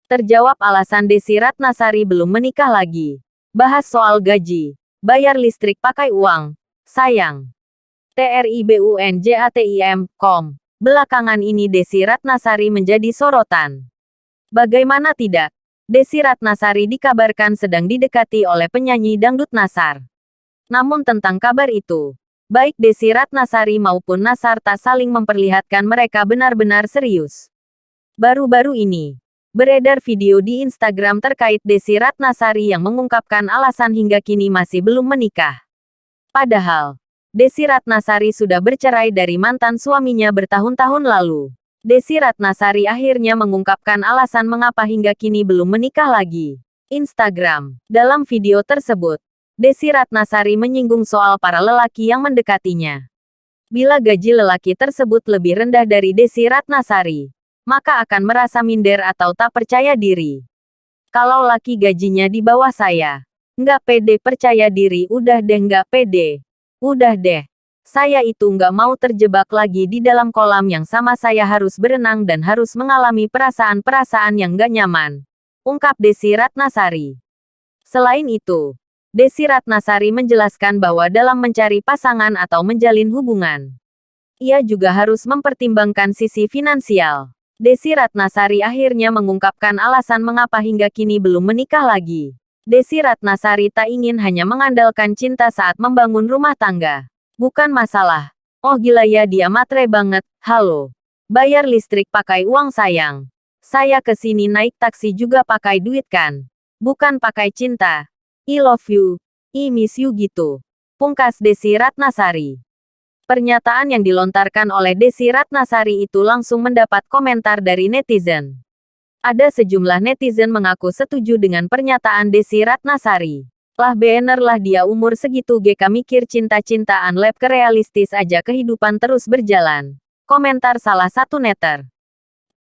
Terjawab alasan Desi Ratnasari belum menikah lagi. Bahas soal gaji. Bayar listrik pakai uang. Sayang. TRIBUNJATIM.com. Belakangan ini Desi Ratnasari menjadi sorotan. Bagaimana tidak? Desi Ratnasari dikabarkan sedang didekati oleh penyanyi dangdut Nassar. Namun tentang kabar itu, baik Desi Ratnasari maupun Nassar tak saling memperlihatkan mereka benar-benar serius. Baru-baru ini, beredar video di Instagram terkait Desi Ratnasari yang mengungkapkan alasan hingga kini masih belum menikah. Padahal, Desi Ratnasari sudah bercerai dari mantan suaminya bertahun-tahun lalu. Desi Ratnasari akhirnya mengungkapkan alasan mengapa hingga kini belum menikah lagi. Instagram. Dalam video tersebut, Desi Ratnasari menyinggung soal para lelaki yang mendekatinya. Bila gaji lelaki tersebut lebih rendah dari Desi Ratnasari, maka akan merasa minder atau tak percaya diri. Kalau laki gajinya di bawah saya, nggak pede percaya diri, udah deh nggak pede. Udah deh. Saya itu nggak mau terjebak lagi di dalam kolam yang sama, saya harus berenang dan harus mengalami perasaan-perasaan yang nggak nyaman. Ungkap Desi Ratnasari. Selain itu, Desi Ratnasari menjelaskan bahwa dalam mencari pasangan atau menjalin hubungan, ia juga harus mempertimbangkan sisi finansial. Desi Ratnasari akhirnya mengungkapkan alasan mengapa hingga kini belum menikah lagi. Desi Ratnasari tak ingin hanya mengandalkan cinta saat membangun rumah tangga. Bukan masalah. Oh gila ya, dia matre banget. Halo. Bayar listrik pakai uang sayang. Saya kesini naik taksi juga pakai duit kan. Bukan pakai cinta. I love you. I miss you gitu. Pungkas Desi Ratnasari. Pernyataan yang dilontarkan oleh Desi Ratnasari itu langsung mendapat komentar dari netizen. Ada sejumlah netizen mengaku setuju dengan pernyataan Desi Ratnasari. Lah bener lah, dia umur segitu GK mikir cinta-cintaan lab kerealistis aja kehidupan terus berjalan. Komentar salah satu netter.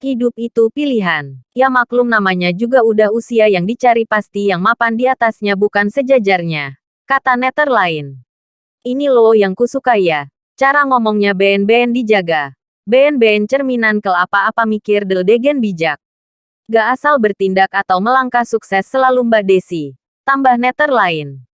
Hidup itu pilihan. Ya maklum, namanya juga udah usia yang dicari, pasti yang mapan di atasnya bukan sejajarnya. Kata netter lain. Ini loh yang kusuka ya. Cara ngomongnya ben-ben dijaga. Ben-ben cerminan ke apa-apa mikir del degen bijak. Gak asal bertindak atau melangkah sukses selalu Mbak Desi. Tambah netter lain.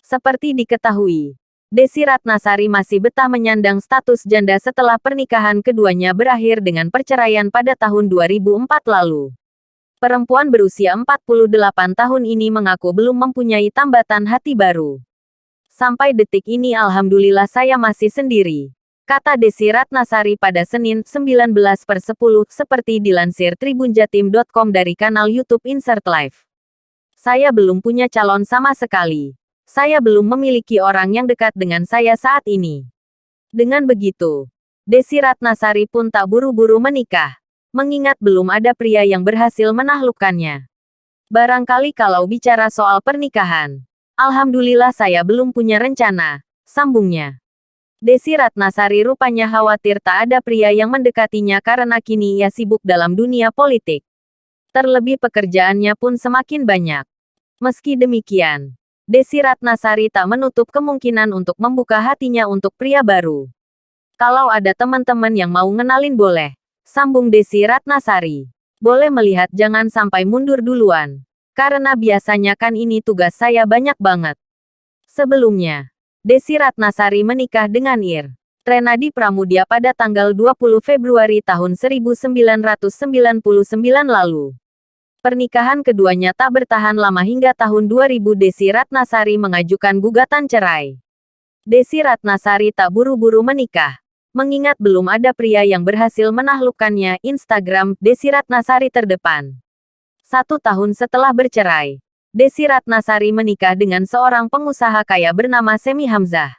Seperti diketahui, Desi Ratnasari masih betah menyandang status janda setelah pernikahan keduanya berakhir dengan perceraian pada tahun 2004 lalu. Perempuan berusia 48 tahun ini mengaku belum mempunyai tambatan hati baru. Sampai detik ini alhamdulillah saya masih sendiri, kata Desi Ratnasari pada Senin 19/10 seperti dilansir tribunjatim.com dari kanal YouTube Insert Live. Saya belum punya calon sama sekali. Saya belum memiliki orang yang dekat dengan saya saat ini. Dengan begitu, Desi Ratnasari pun tak buru-buru menikah, mengingat belum ada pria yang berhasil menaklukkannya. Barangkali kalau bicara soal pernikahan, alhamdulillah saya belum punya rencana, sambungnya. Desi Ratnasari rupanya khawatir tak ada pria yang mendekatinya karena kini ia sibuk dalam dunia politik. Terlebih pekerjaannya pun semakin banyak. Meski demikian, Desi Ratnasari tak menutup kemungkinan untuk membuka hatinya untuk pria baru. Kalau ada teman-teman yang mau ngenalin boleh, sambung Desi Ratnasari. Boleh melihat, jangan sampai mundur duluan. Karena biasanya kan ini tugas saya banyak banget. Sebelumnya, Desi Ratnasari menikah dengan Ir. Renadi Pramudia pada tanggal 20 Februari tahun 1999 lalu. Pernikahan keduanya tak bertahan lama hingga tahun 2000 Desi Ratnasari mengajukan gugatan cerai. Desi Ratnasari tak buru-buru menikah, mengingat belum ada pria yang berhasil menaklukkannya. Instagram, Desi Ratnasari terdepan. 1 tahun setelah bercerai, Desi Ratnasari menikah dengan seorang pengusaha kaya bernama Semi Hamzah.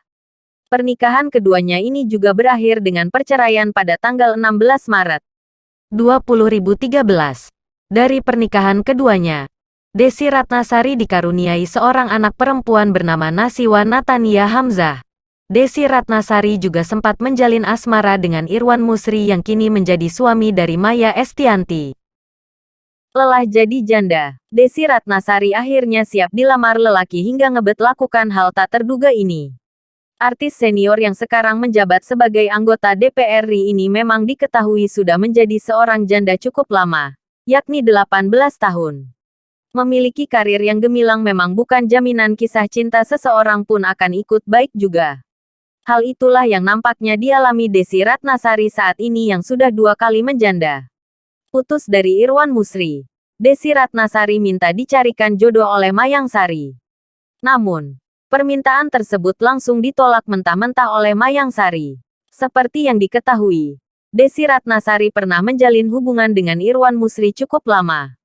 Pernikahan keduanya ini juga berakhir dengan perceraian pada tanggal 16 Maret 2013. Dari pernikahan keduanya, Desi Ratnasari dikaruniai seorang anak perempuan bernama Nasiwa Natania Hamzah. Desi Ratnasari juga sempat menjalin asmara dengan Irwan Musri yang kini menjadi suami dari Maya Estianty. Lelah jadi janda, Desi Ratnasari akhirnya siap dilamar lelaki hingga ngebet lakukan hal tak terduga ini. Artis senior yang sekarang menjabat sebagai anggota DPR RI ini memang diketahui sudah menjadi seorang janda cukup lama. yakni 18 tahun. Memiliki karir yang gemilang memang bukan jaminan kisah cinta seseorang pun akan ikut baik juga. Hal itulah yang nampaknya dialami Desy Ratnasari saat ini yang sudah 2 kali menjanda. Putus dari Irwan Musri. Desy Ratnasari minta dicarikan jodoh oleh Mayang Sari. Namun, permintaan tersebut langsung ditolak mentah-mentah oleh Mayang Sari. Seperti yang diketahui, Desy Ratnasari pernah menjalin hubungan dengan Irwan Musri cukup lama.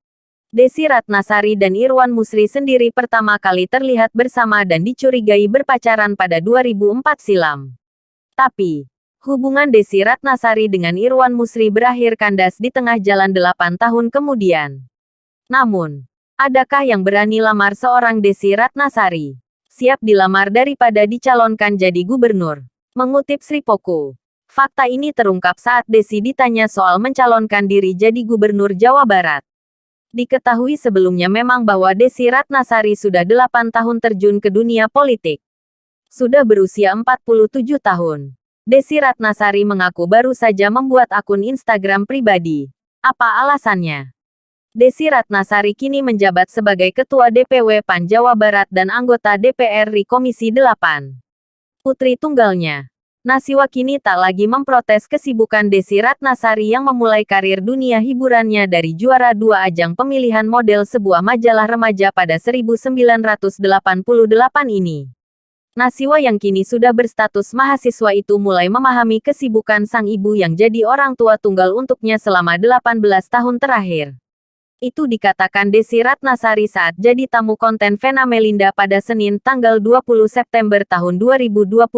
Desy Ratnasari dan Irwan Musri sendiri pertama kali terlihat bersama dan dicurigai berpacaran pada 2004 silam. Tapi, hubungan Desy Ratnasari dengan Irwan Musri berakhir kandas di tengah jalan 8 tahun kemudian. Namun, adakah yang berani lamar seorang Desy Ratnasari? Siap dilamar daripada dicalonkan jadi gubernur. Mengutip Sri Poko. Fakta ini terungkap saat Desy ditanya soal mencalonkan diri jadi gubernur Jawa Barat. Diketahui sebelumnya memang bahwa Desy Ratnasari sudah 8 tahun terjun ke dunia politik. Sudah berusia 47 tahun. Desy Ratnasari mengaku baru saja membuat akun Instagram pribadi. Apa alasannya? Desy Ratnasari kini menjabat sebagai Ketua DPW PAN Jawa Barat dan anggota DPR RI Komisi 8. Putri tunggalnya, Nasiwa kini tak lagi memprotes kesibukan Desy Ratnasari yang memulai karir dunia hiburannya dari juara 2 ajang pemilihan model sebuah majalah remaja pada 1988 ini. Nasiwa yang kini sudah berstatus mahasiswa itu mulai memahami kesibukan sang ibu yang jadi orang tua tunggal untuknya selama 18 tahun terakhir. Itu dikatakan Desy Ratnasari saat jadi tamu konten Vena Melinda pada Senin tanggal 20 September tahun 2021.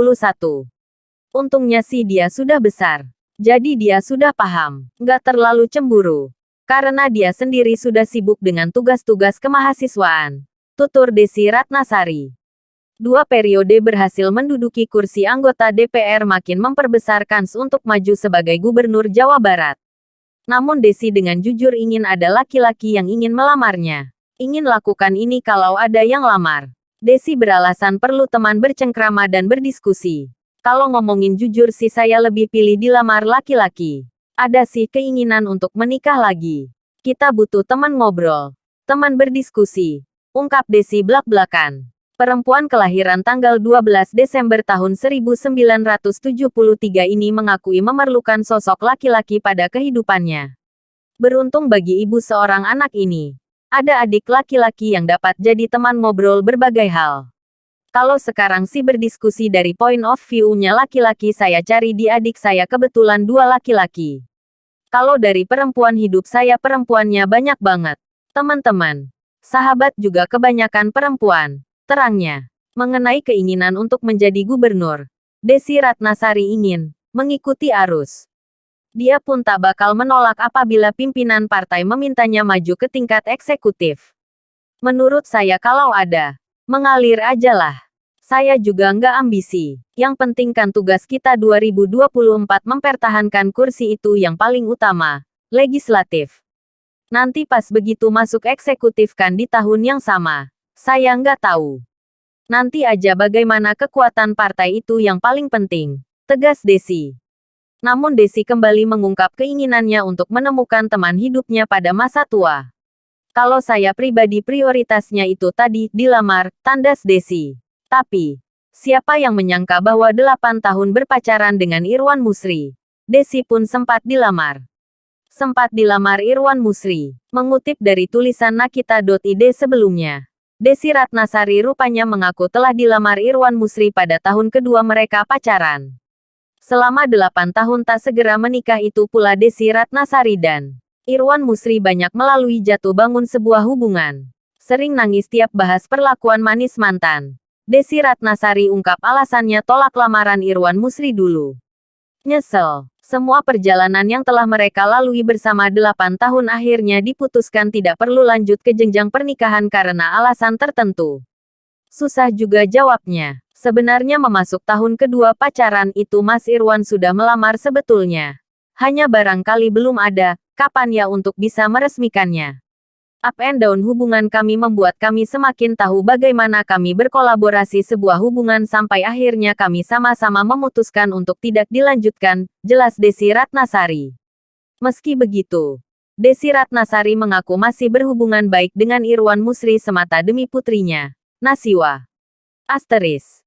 Untungnya sih dia sudah besar. Jadi dia sudah paham, nggak terlalu cemburu. Karena dia sendiri sudah sibuk dengan tugas-tugas kemahasiswaan. Tutur Desy Ratnasari. 2 periode berhasil menduduki kursi anggota DPR makin memperbesar kans untuk maju sebagai gubernur Jawa Barat. Namun Desy dengan jujur ingin ada laki-laki yang ingin melamarnya. Ingin lakukan ini kalau ada yang lamar. Desy beralasan perlu teman bercengkrama dan berdiskusi. Kalau ngomongin jujur sih saya lebih pilih dilamar laki-laki. Ada sih keinginan untuk menikah lagi. Kita butuh teman ngobrol. Teman berdiskusi. Ungkap Desy blak-blakan. Perempuan kelahiran tanggal 12 Desember tahun 1973 ini mengakui memerlukan sosok laki-laki pada kehidupannya. Beruntung bagi ibu seorang anak ini. Ada adik laki-laki yang dapat jadi teman ngobrol berbagai hal. Kalau sekarang sih berdiskusi dari point of view-nya laki-laki saya cari di adik saya kebetulan 2 laki-laki. Kalau dari perempuan hidup saya perempuannya banyak banget. Teman-teman. Sahabat juga kebanyakan perempuan. Terangnya, mengenai keinginan untuk menjadi gubernur, Desy Ratnasari ingin mengikuti arus. Dia pun tak bakal menolak apabila pimpinan partai memintanya maju ke tingkat eksekutif. Menurut saya kalau ada, mengalir ajalah. Saya juga nggak ambisi. Yang penting kan tugas kita 2024 mempertahankan kursi itu yang paling utama, legislatif. Nanti pas begitu masuk eksekutif kan di tahun yang sama. Saya nggak tahu. Nanti aja bagaimana kekuatan partai itu yang paling penting, tegas Desy. Namun Desy kembali mengungkap keinginannya untuk menemukan teman hidupnya pada masa tua. Kalau saya pribadi prioritasnya itu tadi, dilamar, tandas Desy. Tapi, siapa yang menyangka bahwa 8 tahun berpacaran dengan Irwan Musri. Desy pun sempat dilamar. Sempat dilamar Irwan Musri. Mengutip dari tulisan nakita.id sebelumnya. Desy Ratnasari rupanya mengaku telah dilamar Irwan Musri pada tahun kedua mereka pacaran. Selama 8 tahun tak segera menikah itu pula Desy Ratnasari dan Irwan Musri banyak melalui jatuh bangun sebuah hubungan. Sering nangis tiap bahas perlakuan manis mantan. Desy Ratnasari ungkap alasannya tolak lamaran Irwan Musri dulu. Nyesel. Semua perjalanan yang telah mereka lalui bersama 8 tahun akhirnya diputuskan tidak perlu lanjut ke jenjang pernikahan karena alasan tertentu. Susah juga jawabnya. Sebenarnya memasuk tahun kedua pacaran itu Mas Irwan sudah melamar sebetulnya. Hanya barangkali belum ada, kapan ya untuk bisa meresmikannya. Up and down hubungan kami membuat kami semakin tahu bagaimana kami berkolaborasi sebuah hubungan sampai akhirnya kami sama-sama memutuskan untuk tidak dilanjutkan, jelas Desy Ratnasari. Meski begitu, Desi Ratnasari mengaku masih berhubungan baik dengan Irwan Musri semata demi putrinya, Nasiwa. Asteris.